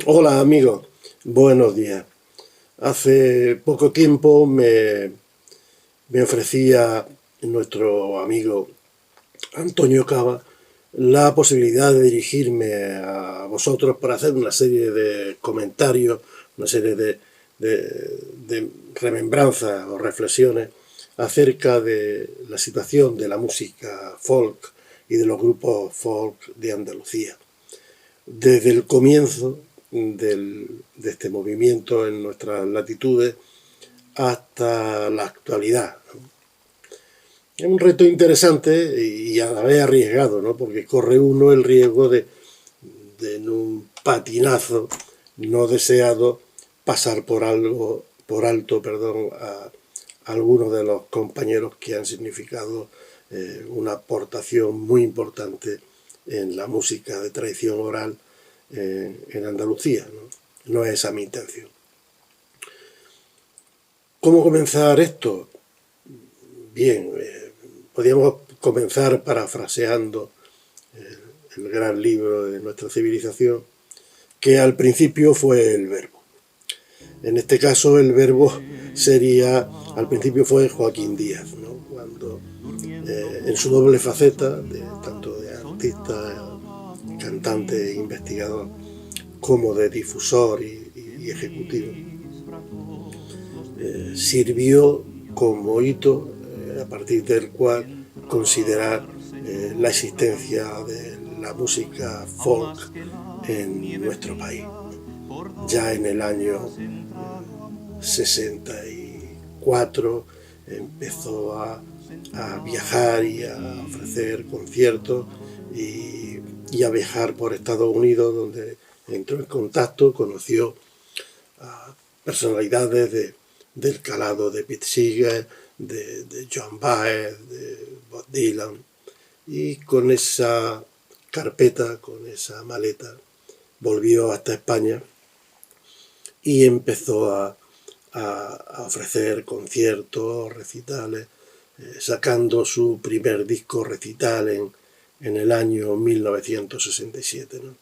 Hola amigos, buenos días. Hace poco tiempo me ofrecía nuestro amigo Antonio Cava la posibilidad de dirigirme a vosotros para hacer una serie de comentarios, una serie de remembranzas o reflexiones acerca de la situación de la música folk y de los grupos folk de Andalucía desde el comienzo de este movimiento en nuestras latitudes hasta la actualidad. Es un reto interesante y a la vez arriesgado, ¿no? Porque corre uno el riesgo de en un patinazo no deseado pasar por alto, a algunos de los compañeros que han significado una aportación muy importante en la música de tradición oral en Andalucía. No es esa mi intención. ¿Cómo comenzar esto? Bien, podríamos comenzar parafraseando el gran libro de nuestra civilización, que al principio fue el verbo. En este caso el verbo sería, al principio fue Joaquín Díaz, ¿no? Cuando en su doble faceta, tanto de artista, cantante e investigador, como de difusor y ejecutivo, sirvió como hito a partir del cual considerar la existencia de la música folk en nuestro país. Ya en el año 64 empezó a viajar y a ofrecer conciertos y a viajar por Estados Unidos, donde entró en contacto, conoció a personalidades del calado de Pete Seeger, de Joan Baez, de Bob Dylan, y con esa carpeta, con esa maleta, volvió hasta España y empezó a ofrecer conciertos, recitales, sacando su primer disco recital en el año 1967, ¿no?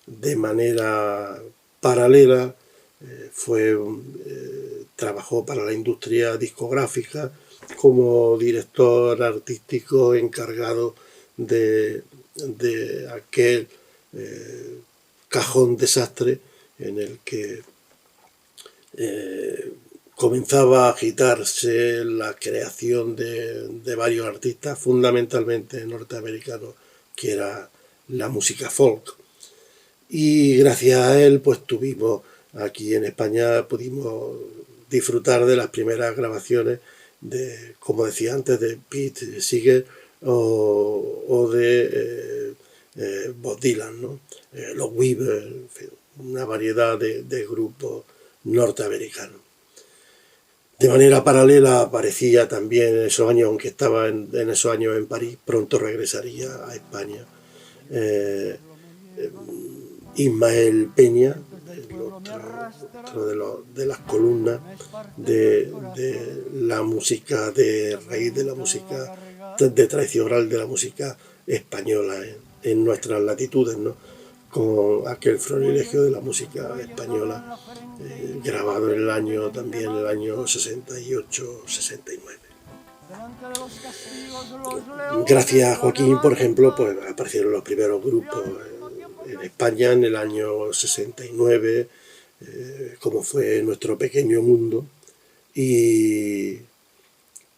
De manera paralela, trabajó para la industria discográfica como director artístico encargado de aquel cajón desastre en el que comenzaba a agitarse la creación de varios artistas, fundamentalmente norteamericanos, que era la música folk. Y gracias a él, pues tuvimos aquí en España, pudimos disfrutar de las primeras grabaciones de, como decía antes, de Pete Seeger o de Bob Dylan, ¿no? Los Weavers, en fin, una variedad de grupos norteamericanos. De manera paralela aparecía también en esos años, aunque estaba en esos años en París, pronto regresaría a España. Eh, Ismael Peña, de las columnas de la música de raíz, de la música de tradición oral, de la música española en nuestras latitudes, ¿no? Con aquel florilegio de la música española grabado en el año también, el año 68-69. Gracias a Joaquín, por ejemplo, pues aparecieron los primeros grupos en España en el año 69, como fue Nuestro Pequeño Mundo, y,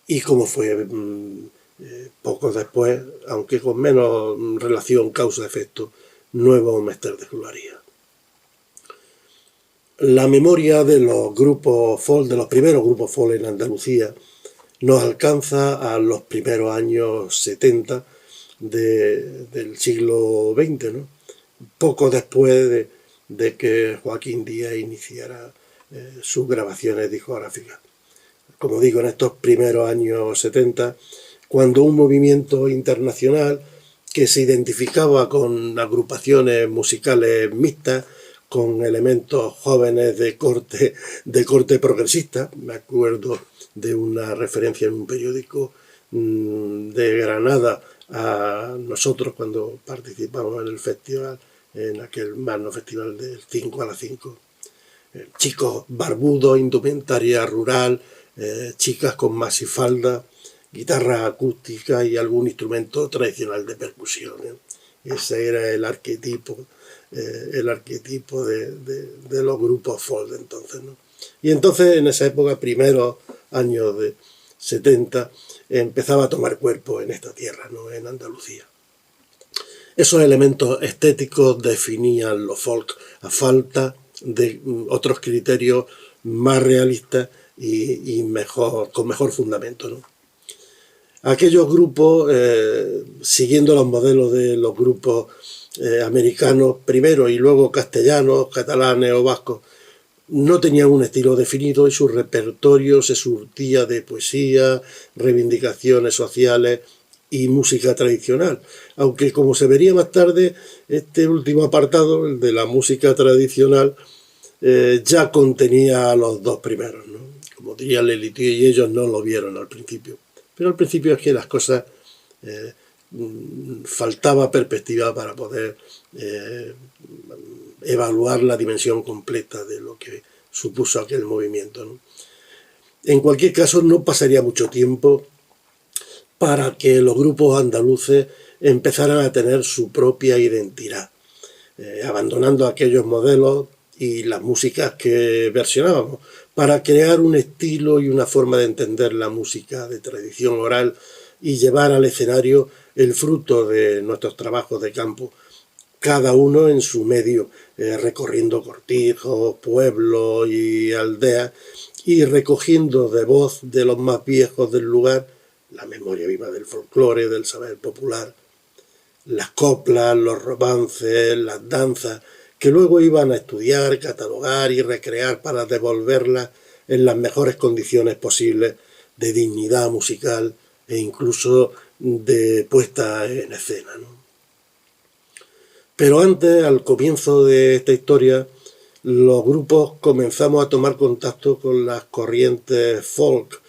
y como fue poco después, aunque con menos relación causa-efecto, Nuevo Mester de Gloria. La memoria de los grupos folk, de los primeros grupos folk en Andalucía, nos alcanza a los primeros años 70 del siglo XX, ¿no? Poco después de que Joaquín Díaz iniciara sus grabaciones discográficas. Como digo, en estos primeros años 70, cuando un movimiento internacional que se identificaba con agrupaciones musicales mixtas, con elementos jóvenes de corte progresista. Me acuerdo de una referencia en un periódico de Granada a nosotros cuando participamos en el festival en aquel magno festival del 5 a las 5. Chicos barbudos, indumentaria rural, chicas con maxifalda, guitarra acústica y algún instrumento tradicional de percusión. Ese era el arquetipo de los grupos folk de entonces, ¿no? Y entonces, en esa época, primeros años de 70, empezaba a tomar cuerpo en esta tierra, ¿no? En Andalucía. Esos elementos estéticos definían los folk a falta de otros criterios más realistas y con mejor fundamento, ¿no? Aquellos grupos, siguiendo los modelos de los grupos americanos primero y luego castellanos, catalanes o vascos, no tenían un estilo definido y su repertorio se surtía de poesía, reivindicaciones sociales y música tradicional. Aunque, como se vería más tarde, este último apartado, el de la música tradicional, ya contenía a los dos primeros, ¿no? Como diría Lelutier, y ellos no lo vieron al principio. Pero al principio es que las cosas faltaba perspectiva para poder evaluar la dimensión completa de lo que supuso aquel movimiento, ¿no? En cualquier caso, no pasaría mucho tiempo para que los grupos andaluces empezaran a tener su propia identidad, abandonando aquellos modelos y las músicas que versionábamos, para crear un estilo y una forma de entender la música de tradición oral y llevar al escenario el fruto de nuestros trabajos de campo, cada uno en su medio, recorriendo cortijos, pueblos y aldeas, y recogiendo de voz de los más viejos del lugar la memoria viva del folclore, del saber popular, las coplas, los romances, las danzas, que luego iban a estudiar, catalogar y recrear para devolverlas en las mejores condiciones posibles de dignidad musical e incluso de puesta en escena, ¿no? Pero antes, al comienzo de esta historia, los grupos comenzamos a tomar contacto con las corrientes folk,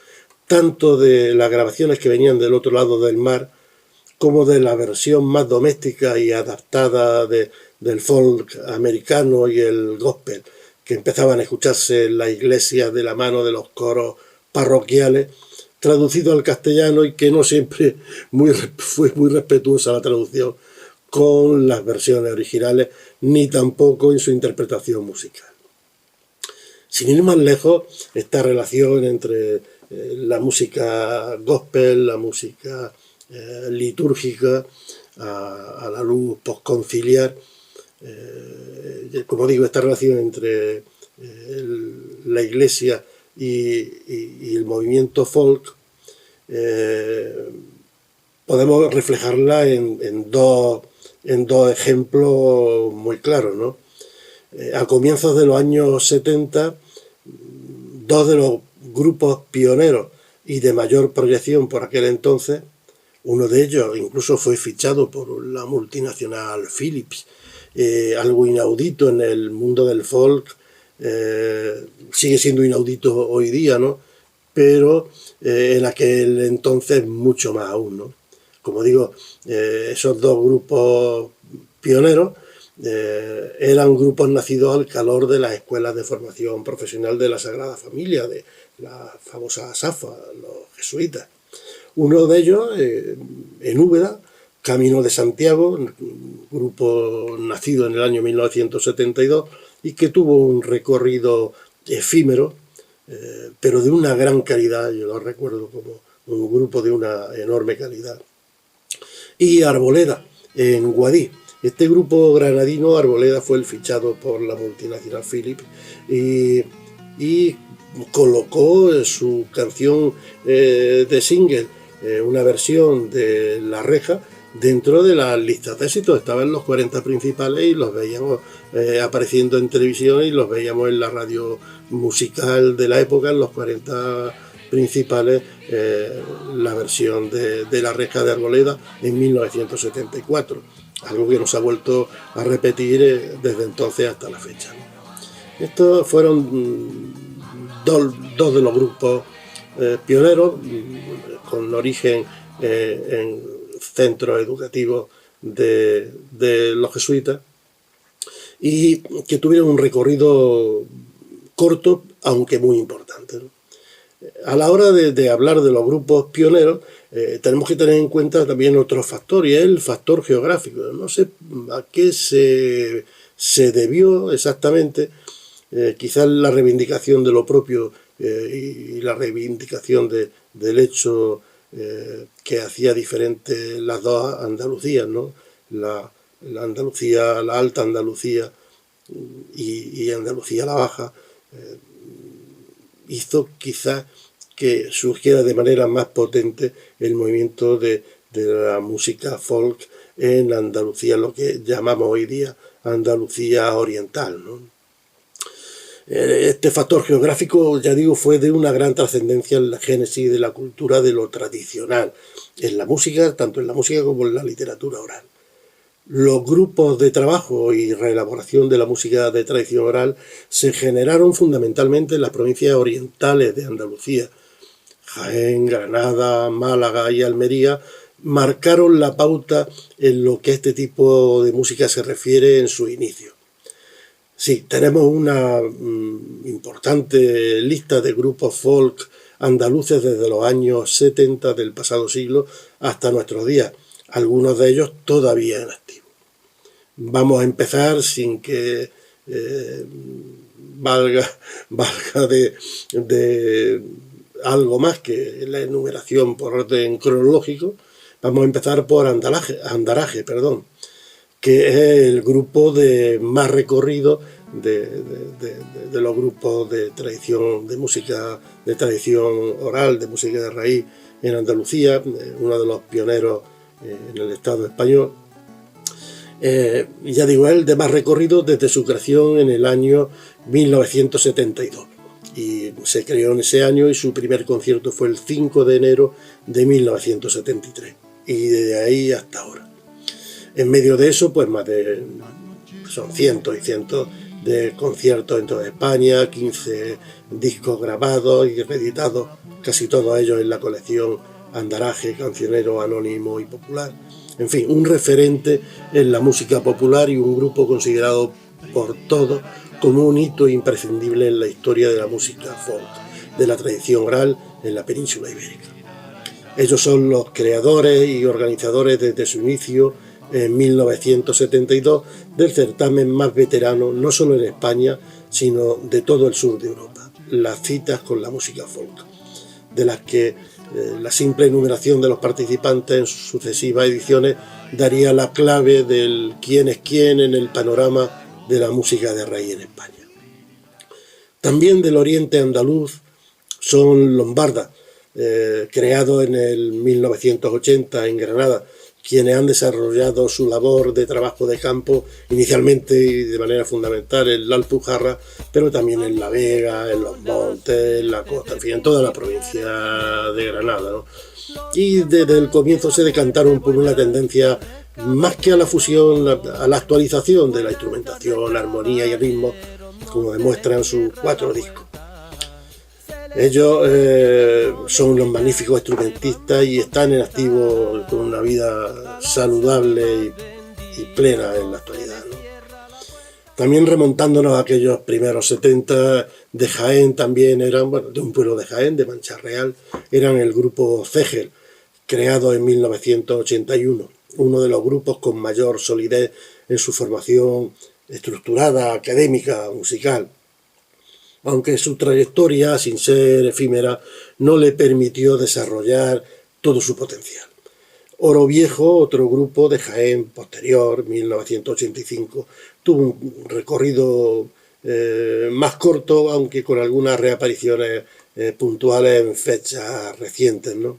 tanto de las grabaciones que venían del otro lado del mar, como de la versión más doméstica y adaptada del folk americano y el gospel, que empezaban a escucharse en las iglesias de la mano de los coros parroquiales, traducido al castellano, y que no siempre fue muy respetuosa la traducción con las versiones originales, ni tampoco en su interpretación musical. Sin ir más lejos, esta relación entre la música gospel, la música litúrgica, a la luz postconciliar, como digo, esta relación entre la iglesia y el movimiento folk, podemos reflejarla en dos ejemplos muy claros, ¿no? A comienzos de los años 70, dos de los grupos pioneros y de mayor proyección por aquel entonces, uno de ellos incluso fue fichado por la multinacional Philips, algo inaudito en el mundo del folk, sigue siendo inaudito hoy día, ¿no? Pero en aquel entonces mucho más aún, ¿no? Como digo, esos dos grupos pioneros eran grupos nacidos al calor de las escuelas de formación profesional de la Sagrada Familia, de la famosa SAFA, los jesuitas. Uno de ellos, en Úbeda, Camino de Santiago, un grupo nacido en el año 1972 y que tuvo un recorrido efímero, pero de una gran calidad. Yo lo recuerdo como un grupo de una enorme calidad. Y Arboleda, en Guadix. Este grupo granadino, Arboleda, fue el fichado por la multinacional Philips y colocó su canción de single, una versión de La Reja, dentro de las listas de éxitos. Estaban en los 40 principales y los veíamos apareciendo en televisión y los veíamos en la radio musical de la época, en los 40 principales, la versión de La Reja de Arboleda en 1974, algo que nos ha vuelto a repetir desde entonces hasta la fecha, ¿no? Estos fueron dos de los grupos pioneros, con origen en centros educativos de los jesuitas, y que tuvieron un recorrido corto, aunque muy importante, ¿no? A la hora de hablar de los grupos pioneros, tenemos que tener en cuenta también otro factor, y es el factor geográfico. No sé a qué se debió exactamente, quizás la reivindicación de lo propio y la reivindicación del hecho que hacía diferente las dos Andalucías, ¿no? La Andalucía, la Alta Andalucía y Andalucía la Baja, hizo quizás que surgiera de manera más potente el movimiento de la música folk en Andalucía, lo que llamamos hoy día Andalucía Oriental, ¿no? Este factor geográfico, ya digo, fue de una gran trascendencia en la génesis de la cultura de lo tradicional, en la música, tanto en la música como en la literatura oral. Los grupos de trabajo y reelaboración de la música de tradición oral se generaron fundamentalmente en las provincias orientales de Andalucía. Jaén, Granada, Málaga y Almería marcaron la pauta en lo que a este tipo de música se refiere en su inicio. Sí, tenemos una importante lista de grupos folk andaluces desde los años 70 del pasado siglo hasta nuestros días, algunos de ellos todavía en activo. Vamos a empezar sin que valga de algo más que la enumeración por orden cronológico. Vamos a empezar por Andaraje, que es el grupo de más recorrido de los grupos de tradición, de música de tradición oral, de música de raíz en Andalucía, uno de los pioneros en el Estado español. Ya digo, el de más recorrido desde su creación en el año 1972. Y se creó en ese año y su primer concierto fue el 5 de enero de 1973. Y desde ahí hasta ahora. En medio de eso, pues son cientos y cientos de conciertos en toda España, 15 discos grabados y reeditados, casi todos ellos en la colección Andaraje, Cancionero Anónimo y Popular. En fin, un referente en la música popular y un grupo considerado por todos como un hito imprescindible en la historia de la música folk, de la tradición oral en la península ibérica. Ellos son los creadores y organizadores desde su inicio en 1972 del certamen más veterano, no solo en España, sino de todo el sur de Europa, las citas con la música folk, de las que la simple enumeración de los participantes en sucesivas ediciones daría la clave del quién es quién en el panorama de la música de raíz en España. También del oriente andaluz son Lombarda, creados en el 1980 en Granada, quienes han desarrollado su labor de trabajo de campo inicialmente y de manera fundamental en la Alpujarra, pero también en La Vega, en Los Montes, en la costa, en fin, en toda la provincia de Granada, ¿no? Y desde el comienzo se decantaron por una tendencia más que a la fusión, a la actualización de la instrumentación, armonía y ritmo, como demuestran sus 4 discos. Ellos son unos magníficos instrumentistas y están en activo con una vida saludable y plena en la actualidad, ¿no? También remontándonos a aquellos primeros 70 de Jaén, también eran, de un pueblo de Jaén, de Mancha Real, eran el grupo Cegel, creado en 1981, uno de los grupos con mayor solidez en su formación estructurada, académica, musical, aunque su trayectoria, sin ser efímera, no le permitió desarrollar todo su potencial. Oro Viejo, otro grupo de Jaén posterior, 1985, tuvo un recorrido más corto, aunque con algunas reapariciones puntuales en fechas recientes, ¿no?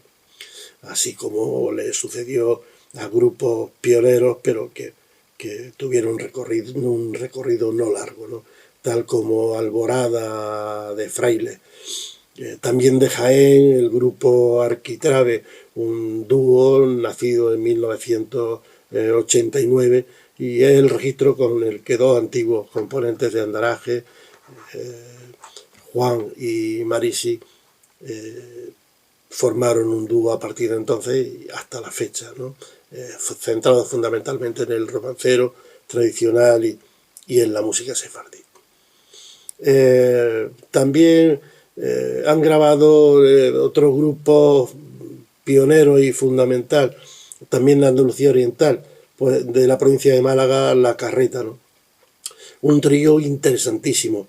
Así como le sucedió a grupos pioneros, pero que tuvieron un recorrido no largo, ¿no? Tal como Alborada de Fraile. También de Jaén, el grupo Arquitrabe, un dúo nacido en 1989, y es el registro con el que 2 antiguos componentes de Andaraje, Juan y Marisi, formaron un dúo a partir de entonces y hasta la fecha, ¿no? Centrado fundamentalmente en el romancero tradicional y en la música sefardí. También han grabado otros grupos pioneros y fundamental, también la Andalucía Oriental, pues de la provincia de Málaga, La Carreta, ¿no? Un trío interesantísimo,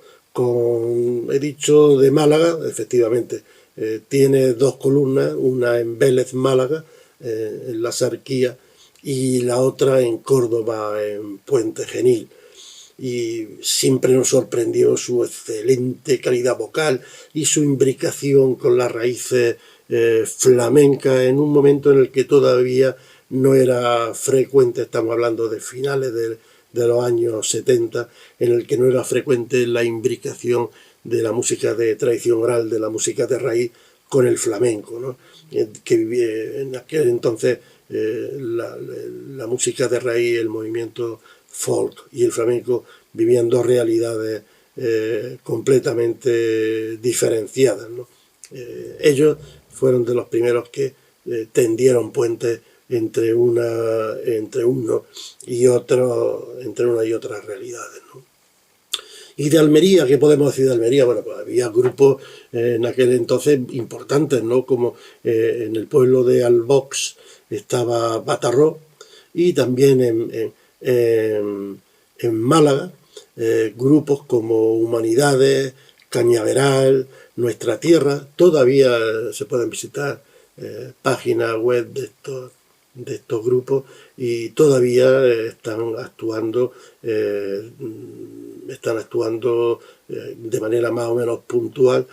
he dicho de Málaga, efectivamente, tiene dos columnas, una en Vélez, Málaga, en la Sarquía, y la otra en Córdoba, en Puente Genil. Y siempre nos sorprendió su excelente calidad vocal y su imbricación con las raíces flamencas en un momento en el que todavía no era frecuente, estamos hablando de finales de los años 70, en el que no era frecuente la imbricación de la música de tradición oral, de la música de raíz con el flamenco, ¿no? Que vivía en aquel entonces la música de raíz, el movimiento folk y el flamenco vivían dos realidades completamente diferenciadas, ¿no? Ellos fueron de los primeros que tendieron puentes entre una y otras realidades, ¿no? Y de Almería, ¿qué podemos decir de Almería? Bueno, pues había grupos en aquel entonces importantes, ¿no? Como en el pueblo de Albox estaba Batarró, y también en Málaga grupos como Humanidades, Cañaveral, Nuestra Tierra. Todavía se pueden visitar páginas web de estos grupos y todavía están actuando de manera más o menos puntual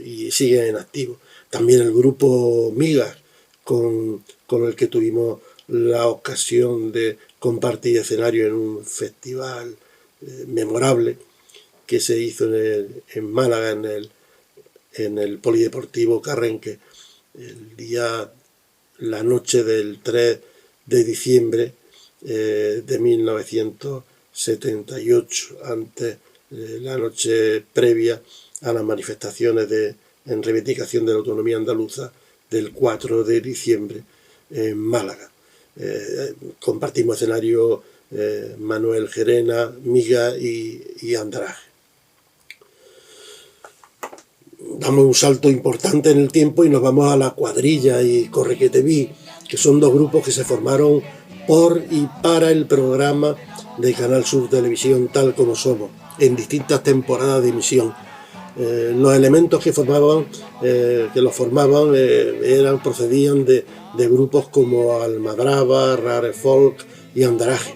y siguen en activo. También el grupo Migas, con el que tuvimos la ocasión de compartir escenario en un festival memorable que se hizo en Málaga, en el Polideportivo Carrenque, la noche del 3 de diciembre de 1978, antes la noche previa a las manifestaciones en reivindicación de la autonomía andaluza del 4 de diciembre en Málaga. Compartimos escenario Manuel Gerena, Miga y Andraje. Damos un salto importante en el tiempo y nos vamos a La Cuadrilla y Corre que te vi, que son dos grupos que se formaron por y para el programa de Canal Sur Televisión Tal Como Somos, en distintas temporadas de emisión. Los elementos que los formaban procedían de grupos como Almadraba, Rare Folk y Andaraje.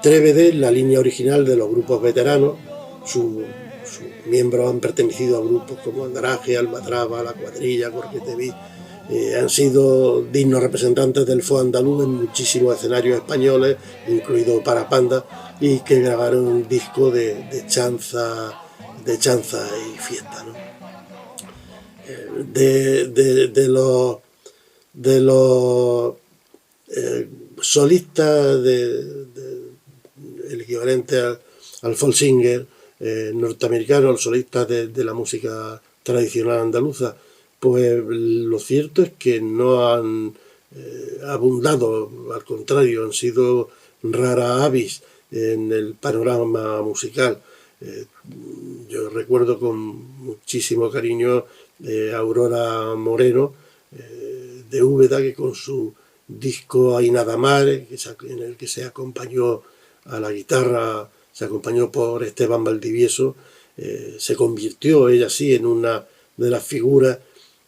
3BD, la línea original de los grupos veteranos, sus miembros han pertenecido a grupos como Andaraje, Almadraba, La Cuadrilla, Corqueteví, han sido dignos representantes del folk andaluz en muchísimos escenarios españoles, incluido Parapanda, y que grabaron un disco de chanza y fiesta, ¿no? De los solistas el equivalente al folk singer norteamericano, los solistas de la música tradicional andaluza, pues lo cierto es que no han abundado, al contrario, han sido rara avis en el panorama musical. Yo recuerdo con muchísimo cariño a Aurora Moreno de Úbeda, que con su disco Hay Nada Más, en el que se acompañó a la guitarra, se acompañó por Esteban Valdivieso, se convirtió ella sí en una de las figuras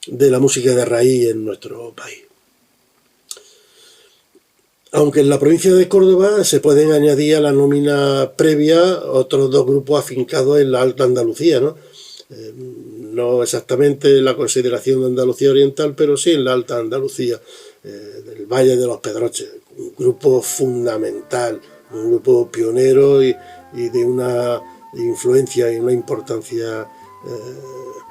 de la música de raíz en nuestro país. Aunque en la provincia de Córdoba se pueden añadir a la nómina previa otros dos grupos afincados en la Alta Andalucía, ¿no? No exactamente la consideración de Andalucía Oriental, pero sí en la Alta Andalucía, del Valle de los Pedroches, un grupo fundamental, un grupo pionero y de una influencia y una importancia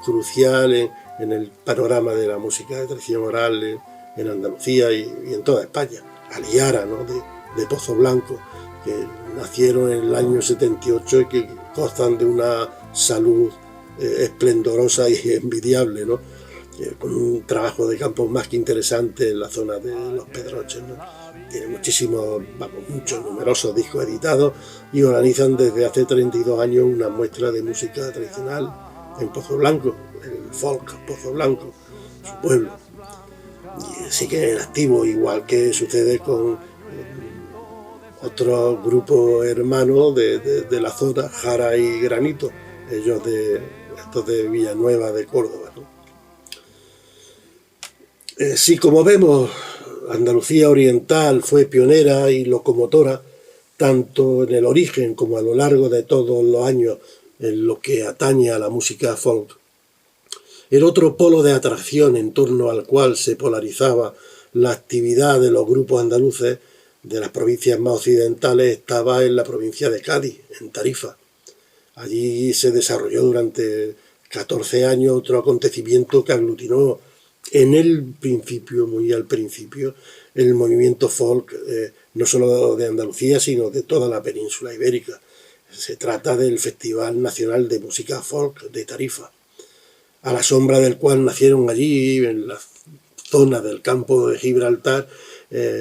crucial en el panorama de la música de tradición oral en Andalucía y en toda España. Aliara, ¿no? de Pozo Blanco, que nacieron en el año 78 y que gozan de una salud esplendorosa y envidiable, ¿no? con un trabajo de campo más que interesante en la zona de Los Pedroches, ¿no? Tiene muchísimos, muchos, numerosos discos editados y organizan desde hace 32 años una muestra de música tradicional en Pozo Blanco, el folk Pozo Blanco, su pueblo. Y sigue en activo, igual que sucede con otros grupos hermanos de la zona, Jara y Granito, estos de Villanueva de Córdoba, ¿no? Sí, como vemos, Andalucía Oriental fue pionera y locomotora tanto en el origen como a lo largo de todos los años en lo que atañe a la música folk. El otro polo de atracción en torno al cual se polarizaba la actividad de los grupos andaluces de las provincias más occidentales estaba en la provincia de Cádiz, en Tarifa. Allí se desarrolló durante 14 años otro acontecimiento que aglutinó en el principio, muy al principio, el movimiento folk, no solo de Andalucía, sino de toda la península ibérica. Se trata del Festival Nacional de Música Folk de Tarifa, a la sombra del cual nacieron allí, en la zona del campo de Gibraltar,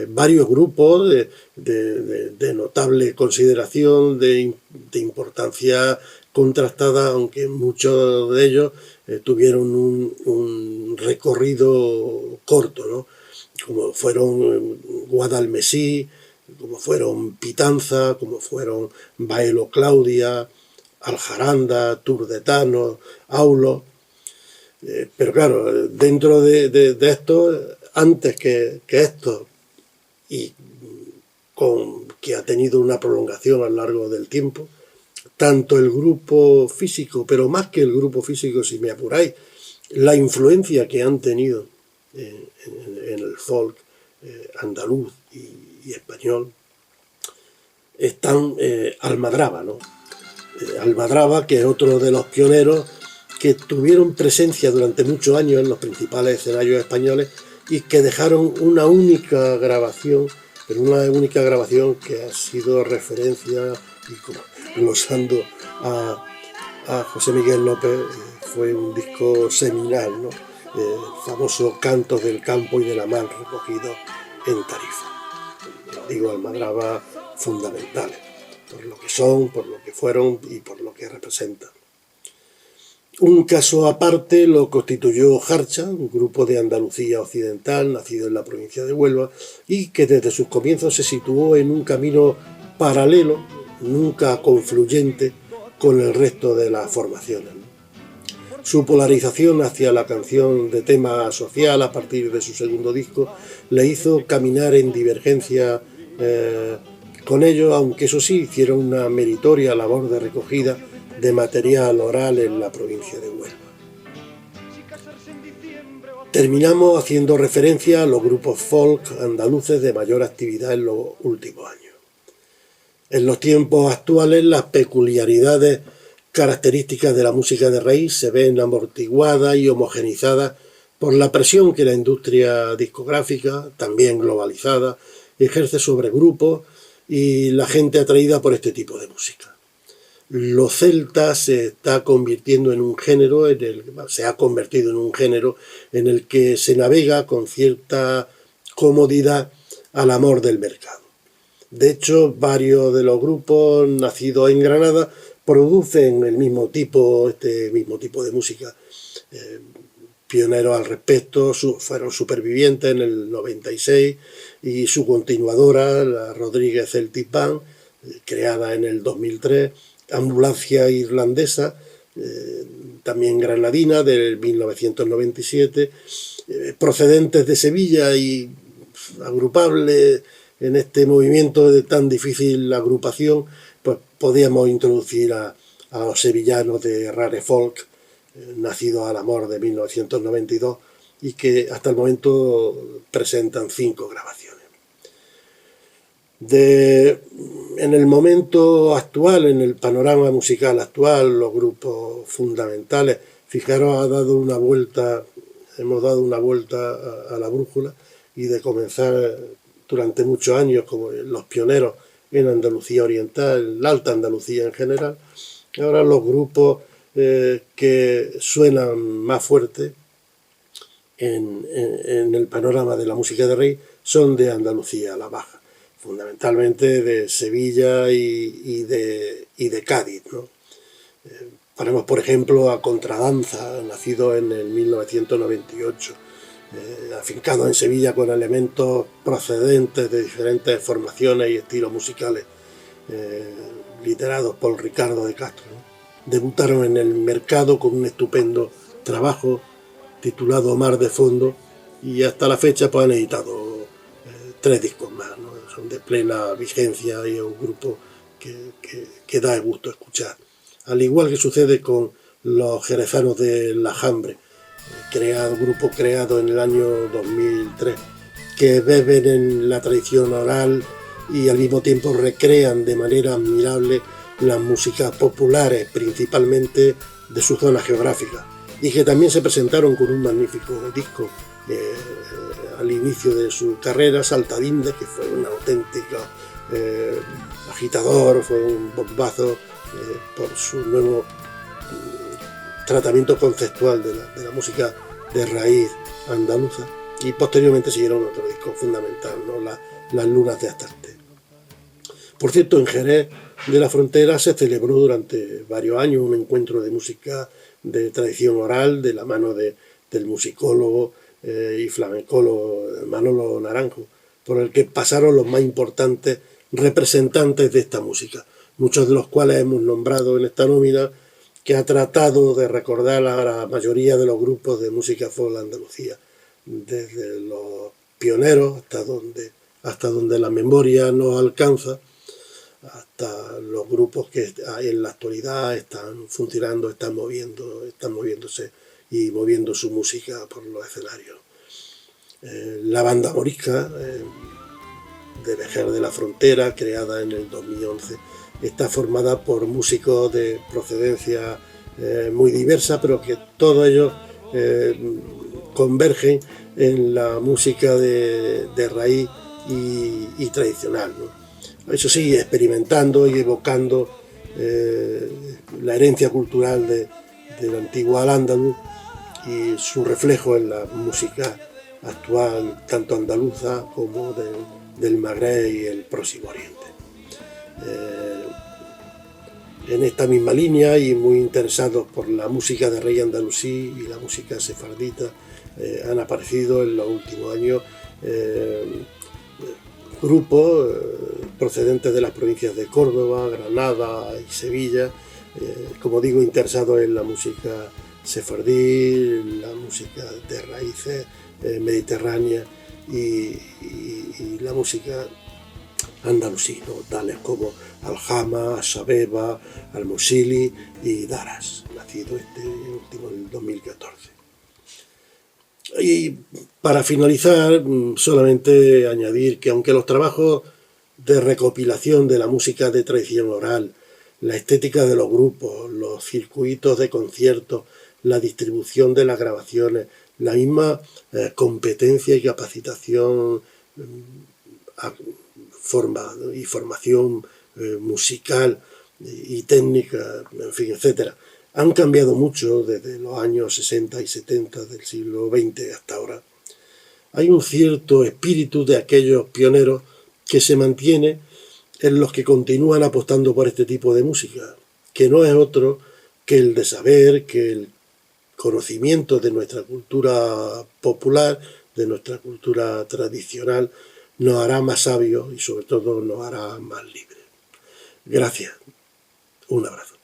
varios grupos de notable consideración, de importancia contrastada, aunque muchos de ellos tuvieron un recorrido corto, ¿no? Como fueron Guadalmesí, como fueron Pitanza, como fueron Baelo Claudia, Aljaranda, Turdetano, Aulo. Pero claro, dentro de esto, antes que esto, y que ha tenido una prolongación a lo largo del tiempo, tanto el grupo físico, pero más que el grupo físico, si me apuráis, la influencia que han tenido en el folk andaluz y español, están Almadraba, ¿no? Almadraba, que es otro de los pioneros que tuvieron presencia durante muchos años en los principales escenarios españoles y que dejaron una única grabación, pero una única grabación que ha sido referencia, y como glosando a José Miguel López, fue un disco seminal, ¿no? Famoso Cantos del Campo y de la Mar recogidos en Tarifa. Digo, Almadraba fundamentales, por lo que son, por lo que fueron y por lo que representan. Un caso aparte lo constituyó Jarcha, un grupo de Andalucía occidental nacido en la provincia de Huelva y que desde sus comienzos se situó en un camino paralelo, nunca confluyente, con el resto de las formaciones. Su polarización hacia la canción de tema social a partir de su segundo disco le hizo caminar en divergencia con ellos, aunque eso sí, hicieron una meritoria labor de recogida de material oral en la provincia de Huelva. Terminamos haciendo referencia a los grupos folk andaluces de mayor actividad en los últimos años. En los tiempos actuales, las peculiaridades características de la música de raíz se ven amortiguadas y homogenizadas por la presión que la industria discográfica, también globalizada, ejerce sobre grupos y la gente atraída por este tipo de música. Los celtas se ha convertido en un género en el que se navega con cierta comodidad al amor del mercado. De hecho, varios de los grupos nacidos en Granada producen este mismo tipo de música. Pioneros al respecto fueron Supervivientes en el 96 y su continuadora, la Rodríguez Celtic Band, creada en el 2003, Ambulancia Irlandesa, también granadina, del 1997, procedentes de Sevilla y agrupables en este movimiento de tan difícil agrupación, pues podíamos introducir a los sevillanos de Rare Folk, nacidos al amor de 1992 y que hasta el momento presentan 5 grabaciones. En el momento actual, en el panorama musical actual, los grupos fundamentales, fijaros, hemos dado una vuelta a la brújula y de comenzar durante muchos años como los pioneros en Andalucía Oriental, en la Alta Andalucía en general. Ahora los grupos que suenan más fuerte en el panorama de la música de raíz son de Andalucía, la Baja, fundamentalmente de Sevilla y de Cádiz, ¿no? Ponemos, por ejemplo, a Contradanza, nacido en el 1998, afincado en Sevilla con elementos procedentes de diferentes formaciones y estilos musicales, liderados por Ricardo de Castro, ¿no? Debutaron en el mercado con un estupendo trabajo titulado Mar de Fondo, y hasta la fecha pues han editado 3 discos más, ¿no? Son de plena vigencia y es un grupo que da gusto escuchar. Al igual que sucede con los jerezanos de La Jambre, grupo creado en el año 2003, que beben en la tradición oral y al mismo tiempo recrean de manera admirable las músicas populares, principalmente de su zona geográfica, y que también se presentaron con un magnífico disco al inicio de su carrera, Saltarinda, que fue un auténtico agitador, fue un bombazo por su nuevo tratamiento conceptual de la música de raíz andaluza, y posteriormente siguieron otro disco fundamental, ¿no? Las Lunas de Astarte. Por cierto, en Jerez de la Frontera se celebró durante varios años un encuentro de música de tradición oral de la mano del musicólogo y flamencólogo Manolo Naranjo, por el que pasaron los más importantes representantes de esta música, muchos de los cuales hemos nombrado en esta nómina, que ha tratado de recordar a la mayoría de los grupos de música folk de Andalucía, desde los pioneros hasta donde la memoria nos alcanza, hasta los grupos que en la actualidad están funcionando, están moviéndose y moviendo su música por los escenarios. La banda morisca de Vejer de la Frontera, creada en el 2011, está formada por músicos de procedencia muy diversa, pero que todos ellos convergen en la música de raíz y tradicional, ¿no? Eso sí, experimentando y evocando la herencia cultural del antiguo Al-Ándalus y su reflejo en la música actual, tanto andaluza como del Magreb y el Próximo Oriente. En esta misma línea, y muy interesados por la música de rey andalusí y la música sefardita, han aparecido en los últimos años grupos procedentes de las provincias de Córdoba, Granada y Sevilla, como digo, interesados en la música sefardí, la música de raíces mediterráneas y la música andalusí, ¿no? Tales como Aljama, Sabeba, Almosili y Daras, nacido este último en el 2014. Y para finalizar, solamente añadir que aunque los trabajos de recopilación de la música de tradición oral, la estética de los grupos, los circuitos de conciertos, la distribución de las grabaciones, la misma competencia y capacitación y formación musical y técnica, en fin, etcétera, han cambiado mucho desde los años 60 y 70 del siglo XX hasta ahora. Hay un cierto espíritu de aquellos pioneros que se mantiene en los que continúan apostando por este tipo de música, que no es otro que el de saber que el conocimiento de nuestra cultura popular, de nuestra cultura tradicional, nos hará más sabios y sobre todo nos hará más libres. Gracias. Un abrazo.